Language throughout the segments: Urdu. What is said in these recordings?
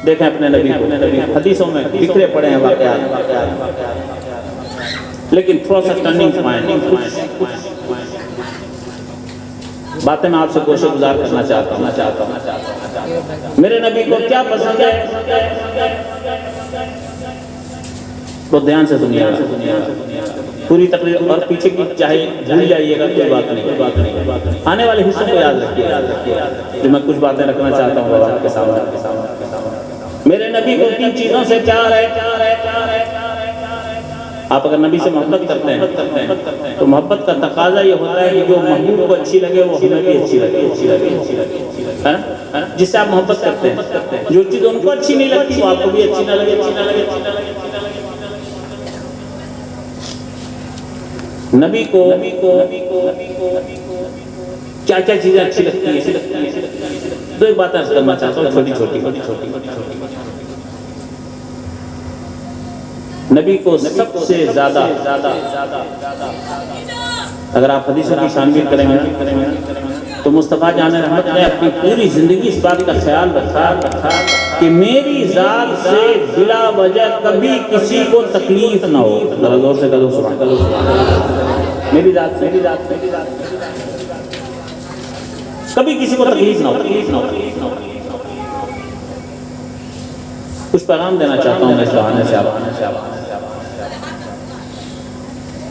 دیکھیں اپنے نبی کو، حدیثوں میں بکھرے پڑے ہیں واقعات، لیکن تھوڑا سا ٹرننگ پوائنٹ باتیں میں آپ سے گوشہ گزار کرنا چاہتا ہوں۔ میرے نبی کو کیا پسند ہے تو دھیان سے سنیے گا، پوری تقریر، اور پیچھے کی چاہے بھول جائیے گا کوئی بات نہیں، آنے والے حصوں کو یاد رکھیے کہ میں کچھ باتیں رکھنا چاہتا ہوں آپ کے سامنے۔ میرے نبی کو کن چیزوں سے پیار ہے؟ آپ اگر نبی سے محبت کرتے ہیں تو محبت کا تقاضا یہ ہوتا ہے کہ جو محبوب کو اچھی لگے وہ ہمیں بھی اچھی لگے، جس سے آپ محبت کرتے ہیں۔ جو چیز ان کو اچھی نہیں لگتی وہ آپ کو بھی اچھی نہ لگے۔ نبی کو کیا کیا چیزیں اچھی لگتی ہیں؟ دو ایک باتیں عرض کرنا چاہتا ہوں، چھوٹی چھوٹی۔ نبی کو سب سے زیادہ، اگر آپ حدیثوں کی شامل کریں گے تو مصطفیٰ جان رحمت نے اپنی پوری زندگی اس بات کا خیال رکھا کہ میری ذات سے بلا وجہ کبھی کسی کو تکلیف نہ ہو۔ ذرا زور سے کہو سبحان اللہ۔ میری ذات سے کبھی کسی کو تکلیف نہ ہو۔ کچھ پیغام دینا چاہتا ہوں میں اس بہانے سے آپ۔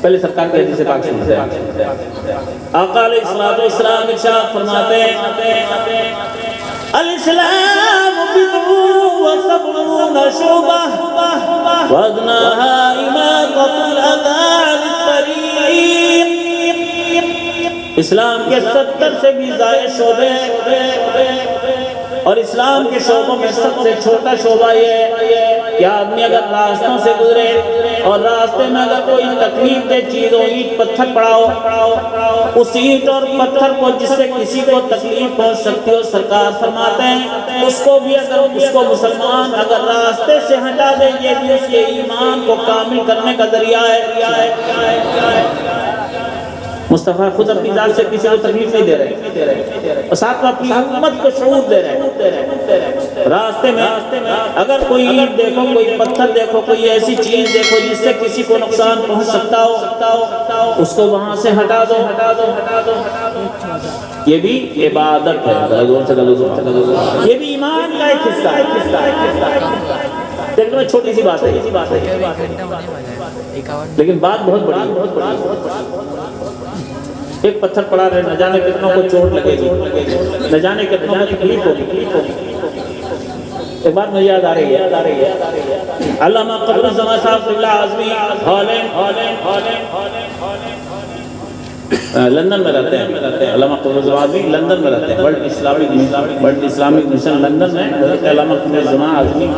پہلے سرکار کے حدیث پاک سنتے ہیں۔ آقا علیہ السلام ارشاد فرماتے ہیں الاسلام بضع وسبعون شعبہ وادناها اماطۃ الاذى عن الطریق۔ اسلام کے 70 سے بھی زائد شعبے ہیں، اور اسلام کے شعبوں میں سب سے چھوٹا شعبہ یہ ہے کہ آدمی اگر راستوں سے گزرے اور راستے میں اگر کوئی تکلیف دہ چیز ہو، اینٹ پتھر پڑا ہو، اس اینٹ اور پتھر کو جس سے کسی کو تکلیف پہنچ سکتی ہو، سرکار فرماتے ہیں اس کو بھی اگر اس کو مسلمان اگر راستے سے ہٹا دے، یہ بھی اس کے ایمان کو کامل کرنے کا ذریعہ ہے۔ مصطفیٰ خود اپنی ذات سے کسی کو تکلیف نہیں دے رہے، اور ساتھ میں اپنی امت کو شعور دے رہے ہیں۔ راستے میں اگر کوئی اینٹ دیکھو، کوئی پتھر دیکھو، کوئی ایسی چیز دیکھو جس سے کسی کو نقصان پہنچ سکتا ہو، اس کو وہاں سے ہٹا دو۔ یہ بھی عبادت ہے، یہ بھی ایمان کا ایک حصہ ہے۔ دیکھنے میں چھوٹی سی بات ہے، لیکن بات بہت بڑی ہے۔ ایک پتھر پڑا رہے، نہ جانے کتنوں کو چوٹ لگے گی، نہ جانے کتنوں کو تکلیف ہوگی۔ ایک بات مجھے یاد آ رہی ہے، علامہ قمر الزمان صاحب قبلہ اعظمی لندن میں رہتے ہیں۔ علامہ قمر الزمان اعظمی لندن میں رہتے ہیں، ورلڈ اسلامک مشن لندن میں حضرت علامہ قمر الزمان اعظمی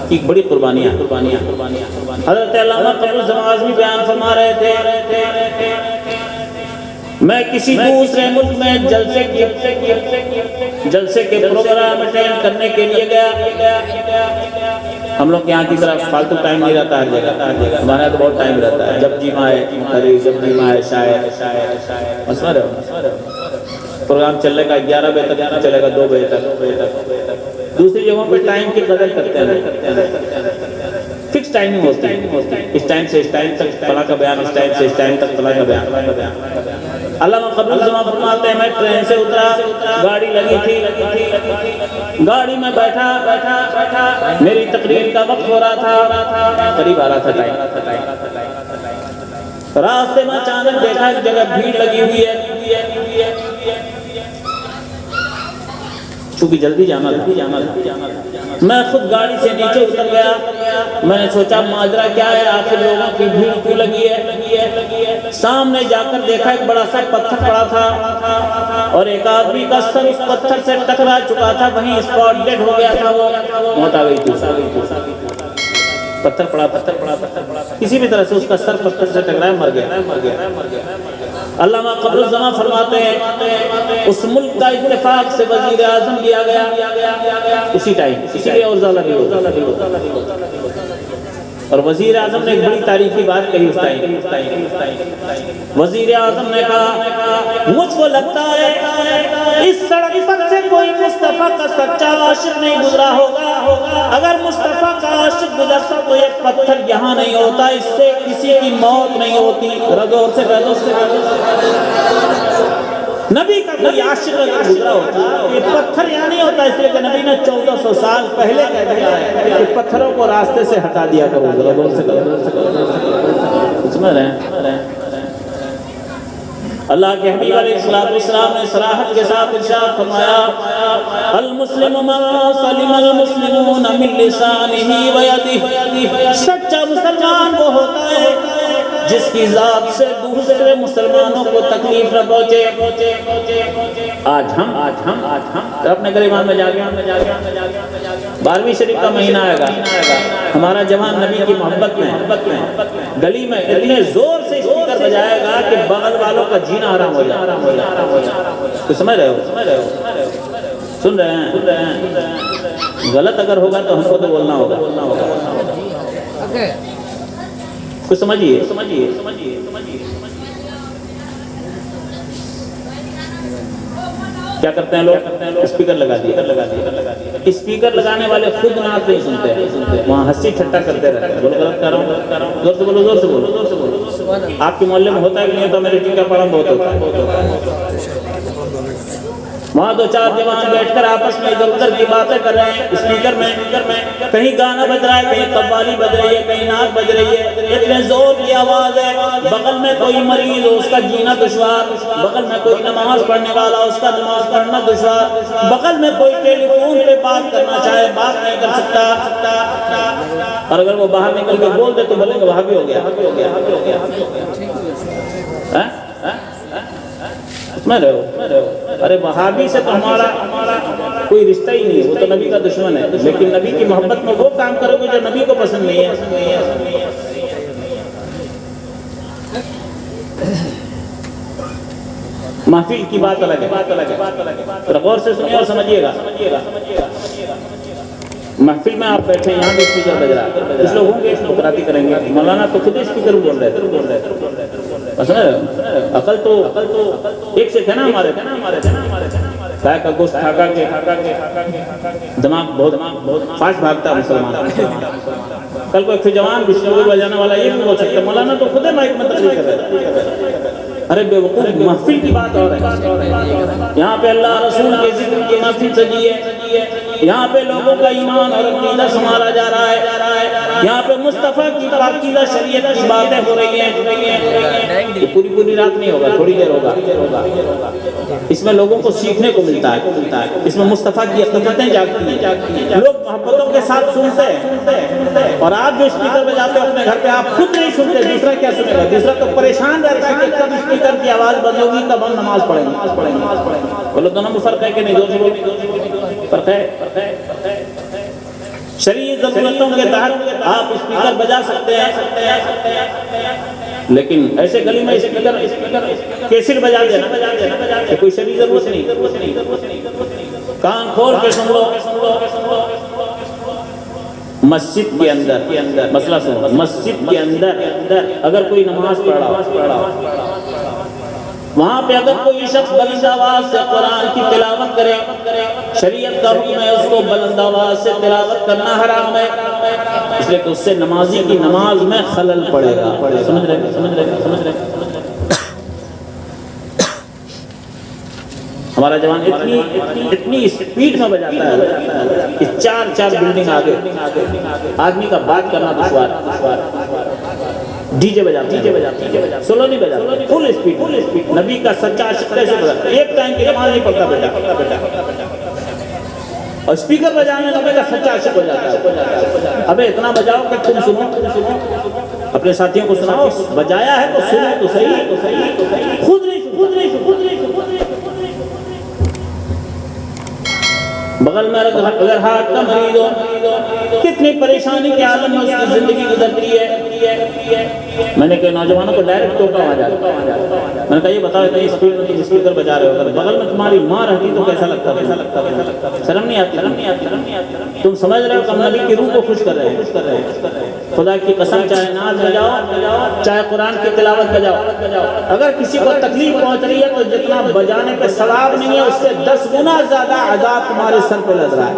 کی بڑی قربانیاں۔ حضرت علامہ قمر الزمان اعظمی بیان فرما رہے تھے میں کسی دوسرے ملک میں جلسے کے پروگرام اٹینڈ کرنے کے لیے گیا۔ ہم لوگ یہاں کی طرف فالتو ٹائم نہیں رہتا ہر جگہ، ہمارے یہاں تو بہت ٹائم رہتا ہے، جب جی مائے مریض، جب جی مائے شاید مسئلہ رہے۔ پروگرام چلنے کا 11 بجے تک چلے گا، 2 بجے تک۔ دوسری جگہوں پہ ٹائم کی قدر کرتے ہیں، فکس ٹائمنگ ہوتی ہے، اس ٹائم سے اس ٹائم تک فلاں کا بیان، اس ٹائم سے اس ٹائم تک فلاں کا بیان۔ علامہ قمر الزمان فرماتے ہیں میں ٹرین سے اترا، گاڑی لگی تھی، گاڑی میں بیٹھا، میری تقریر کا وقت ہو رہا تھا، قریب آ رہا تھا ٹائم۔ راستے میں اچانک دیکھا ایک جگہ بھیڑ لگی ہوئی ہے، چونکہ جلدی جانا تھا، میں خود گاڑی سے نیچے اتر گیا۔ میں نے سوچا ماجرا کیا ہے، آخر لوگوں کی بھیڑ کیوں لگی ہے۔ سامنے جا کر دیکھا ایک بڑا سا پتھر پڑا تھا، اور ایک آدمی کا سر اس پتھر سے ٹکرا چکا تھا، وہیں اسپاٹ ڈیڈ ہو گیا تھا، وہ موت آ گئی تھی۔ پتھر پڑا، کسی بھی طرح سے اس کا سر پتھر سے ٹکرایا، مر گیا۔ علامہ قمر الزمان فرماتے ہیں اس ملک کا اتفاق سے وزیر اعظم لیا گیا اسی ٹائم، اسی لیے اور زیادہ بھی ہوتا۔ اور وزیر اعظم نے ایک بڑی تاریخی بات کہی اس ٹائم. وزیر اعظم نے کہا مجھ کو لگتا ہے اس سڑک پر سے کوئی مصطفیٰ کا سچا عاشق نہیں گزرا ہوگا. اگر مصطفیٰ کا عاشق گزرتا تو یہ پتھر یہاں نہیں ہوتا, اس سے کسی کی موت نہیں ہوتی. رغور سے نبی کا کوئی عاشق اگر گزرا ہوتا یہ پتھر یہاں نہیں ہوتا, اس لیے کہ نبی نے 1400 سال پہلے کہہ دیا ہے کہ پتھروں کو راستے سے ہٹا دیا کرو. رغور سے سمجھ رہے ہیں؟ اللہ کے حبیب علیہ السلام نے صراحت کے ساتھ ارشاد فرمایا المسلم من سلم المسلمون من لسانہ و یدہ. سچا مسلمان وہ ہوتا ہے جس کی ذات سے دوسرے مسلمانوں کو تکلیف نہ پہنچے. آج ہم اپنے گریبان میں جا گیا 12ویں شریف کا مہینہ آئے گا, ہمارا جوان نبی کی محبت میں گلی میں اتنے زور سے اسپیکر بجائے گا کہ بغل والوں کا جینا حرام ہو جائے. سمجھ رہے ہو؟ سن رہے ہیں؟ غلط اگر ہوگا تو ہم کو تو بولنا ہوگا. کچھ سمجھیے. کیا کرتے ہیں لوگ؟ اسپیکر لگا دیا. اسپیکر لگانے والے خود نعت نہیں سنتے ہیں, وہاں ہنسی ٹھٹا کرتے رہتے ہیں. بولو غلط کر رہا ہوں, زور سے بولو. آپ کے محلے میں ہوتا ہے کہ نہیں ہوتا؟ میرے ٹیکا پڑھا بہت ہوتا ہے. وہاں 2-4 جوان بیٹھ کر آپس میں ادھر ادھر کی باتیں کر رہے ہیں اسپیکر میں. کہیں گانا بج رہا ہے, کہیں قوالی بج رہی ہے, کہیں نعت بج رہی ہے. اتنے زور کی آواز ہے. بغل میں کوئی مریض ہو, اس کا جینا دشوار. بغل میں کوئی نماز پڑھنے والا, اس کا نماز پڑھنا دشوار. بغل میں کوئی ٹیلی فون پہ بات کرنا چاہے, بات نہیں کر سکتا. اور اگر وہ باہر نکل کے بول دے تو بولیں گے وہاں بھی ہو گیا. سمجھ رہے ہو؟ ارے وہابی سے تو ہمارا کوئی رشتہ ہی نہیں ہے, وہ تو نبی کا دشمن ہے. لیکن نبی کی محبت میں وہ کام کرو گے جو نبی کو پسند نہیں ہے. محفل کی بات الگ ہے. غور سے سنیے اور سمجھیے گا. محفل میں آپ بیٹھے, یہاں بھی اسپیکر بج رہا ہے. کچھ لوگ ہوں گے مقراتی کریں گے, مولانا تو خود ہی اسپیکر بول رہے تھے. عقل تو ایک سے تھے نا ہمارے, گائے کا گوشت کھا کے دماغ بہت فاسٹ بھاگتا ہے مسلمان. کل کو ایک جوان بشنوی بجانے والا یہ بھی بول سکتا, مولانا تو خود مائک میں تقریر کر رہے ہیں. ارے بے وقوف, محفل کی بات اور ہے. یہاں پہ اللہ رسول کے ذکر کی محفل سجی ہے. یہاں پہ لوگوں کا ایمان اور عقیدہ سنبھالا جا رہا ہے. یہاں پہ مصطفیٰ کی پاکیزہ شریعت کی باتیں ہو رہی ہیں. یہ پوری رات نہیں ہوگا, تھوڑی دیر ہوگا. اس میں لوگوں کو سیکھنے کو ملتا ہے. اس میں مصطفیٰ کی حقیقتیں جاگتی ہیں. لوگ محبتوں کے ساتھ سنتے ہیں, اور آپ جو اسپیکر بجاتے ہو اپنے گھر پہ آپ خود نہیں سنتے, دوسرا کیا سنے گا؟ دوسرا تو پریشان رہتا ہے کہ کب اسپیکر کی آواز بند ہوگی, کب ہم نماز پڑھیں گے. بولو دونوں میں فرق ہے کہ نہیں؟ زور سے بولو. فرق ہے. شرعی ضرورتوں کے تحت آپ اسپیکر بجا سکتے ہیں, لیکن ایسے گلی میں اسپیکر کیسٹ بجا دینا کہ کوئی شرعی ضرورت نہیں. کان کھول کے سن لو. مسجد کے اندر مسئلہ سنو, مسجد کے اندر اگر کوئی نماز پڑھ رہا, وہاں پہ اگر کوئی شخص بلند آواز سے قرآن کی تلاوت کرے, شریعت کا حکم ہے اس کو بلند آواز سے تلاوت کرنا حرام ہے, اس لیے کہ اس سے نمازی کی نماز میں خلل پڑے گا. سمجھ رہے. ہمارا جوان اتنی اسپیڈ میں بجاتا ہے کہ 4 بلڈنگ آگے آدمی کا بات کرنا دشوار. ڈی جے بجاتا, سولو نہیں بجاتا, فل اسپیڈ. نبی کا سچا عاشق کیسے بجاتا ہے؟ ایک ٹائم کی نماز نہیں پڑھتا بیٹا, اور اسپیکر بجانے نبی کا سچا عاشق ہو جاتا ہے. ابے اتنا بجاؤ کہ تم سنو, اپنے ساتھیوں کو سناؤ. بجایا ہے تو سنو تو صحیح, خود نہیں. بغل میں اگر ہاتھ کا مریض ہو, کتنی پریشانی کے عالم میں اس کی زندگی گزرتی ہے. میں نے کہا نوجوانوں کو ڈائریکٹ ٹوکا آ جاتا. میں نے کہا یہ بتاؤ اتنی اسپیڈ میں تم اسپیکر بجا رہے ہو, اگر بغل میں تمہاری ماں رہتی تو کیسا لگتا؟ شرم نہیں آتی؟ تم سمجھ رہے ہو کہ ہم نبی کی روح کو خوش کر رہے ہیں. خدا کی قسم چاہے ناز بجاؤ چاہے قرآن کی تلاوت بجاؤ، اگر کسی کو تکلیف پہنچ رہی ہے تو جتنا بجانے پہ ثواب نہیں ہے اس سے 10 گنا زیادہ عذاب تمہارے سر پہ لگ رہا ہے۔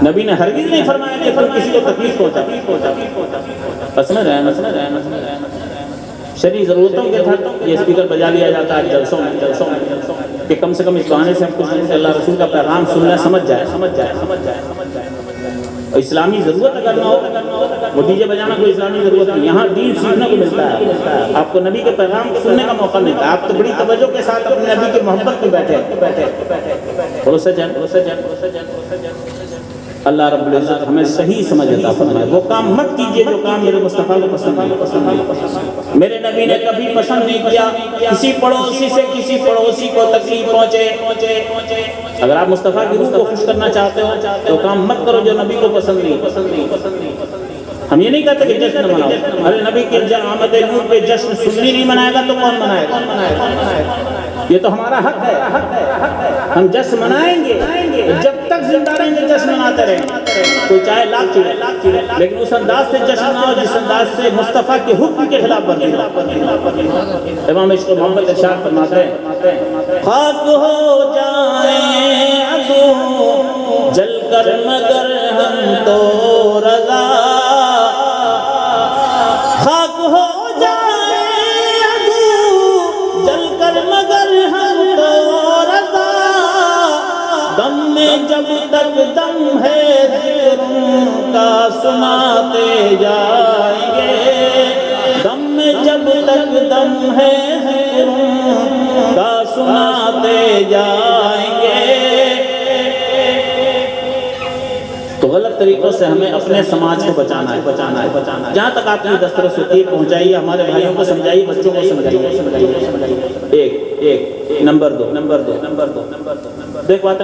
نبی نے ہرگز نہیں فرمایا کہ تم کسی کو تکلیف پہنچا۔ بس میں رہنا شرعی ضرورتوں کے تحت یہ اسپیکر بجا لیا جاتا ہے جلسوں میں کہ کم سے کم اس بہانے سے ہم کچھ اللہ رسول کا پیغام سننا سمجھ جائے۔ اسلامی ضرورت اگر نہ ہو وہ ڈی جے بجانا کوئی اسلامی ضرورت نہیں، یہاں دین سیکھنے کو ملتا ہے، آپ کو نبی کے پیغام سننے کا موقع ملتا ہے، آپ تو بڑی توجہ کے ساتھ اپنے نبی کی محبت میں بیٹھے۔ اللہ رب العزت ہمیں صحیح سمجھ عطا فرمائے۔ وہ کام مت کیجئے جو کام میرے مصطفیٰ کو پسند نہیں۔ میرے نبی نے کبھی پسند نہیں کیا کسی پڑوسی سے کسی پڑوسی کو تکلیف پہنچے۔ اگر آپ مصطفیٰ کی روح کو خوش کرنا چاہتے ہو تو کام مت کرو جو نبی کو پسند نہیں۔ ہم یہ نہیں کہتے کہ جشن مناؤ، ارے نبی کی آمد نور پہ جشن سنی نہیں منائے گا تو کون منائے گا؟ یہ تو ہمارا حق ہے، ہم جشن منائیں گے جب تک زندہ رہیں گے، جشن مناتے رہیں، کوئی چاہے لاکھ چڑھے، لیکن اس انداز سے جشن مناؤ جس انداز سے مصطفیٰ کے حکم کے خلاف ورزی ہو۔ امام عشق و محمد ارشاد فرماتے ہیں خاک ہو جائیں عدو جل کر مگر ہم تو رضا، خاک ہو جائیں عدو جل کر مگر ہم تو رضا، دم میں جب تک دم ہے ذکر کا سناتے جائیں گے، دم میں جب تک دم ہے ذکر کا سناتے جائیں گے۔ تو غلط طریقوں سے ہمیں اپنے سماج کو بچانا ہے۔ جہاں تک آپ کی دسترس ہوتی ہے پہنچائیے، ہمارے بھائیوں کو سمجھائیے، بچوں کو سمجھائیے۔ ایک نمبر دو دیکھ بات